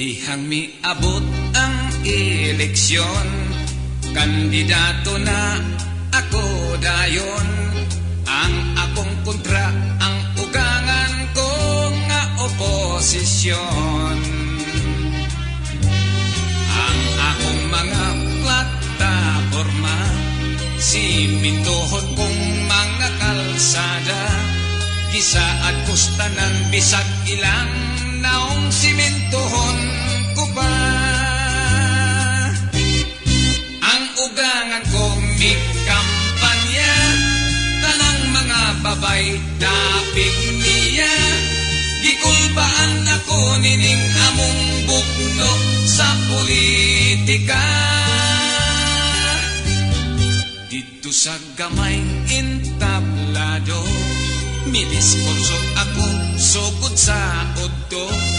Dihang miabot ang eleksyon, kandidato na ako dayon. Ang akong kontra, ang ugangan ko nga oposisyon. Ang akong mga plataforma, simintohon kong mga kalsada, gisaad kustanan bisag ilang naong simintohon ko pa. Ang ugangan ko may kampanya, tanang mga babay dapig niya. Gikulbaan ako nining among bugno sa politika. Dito sa gamay entablado, miniskurso ako sugod sa udto.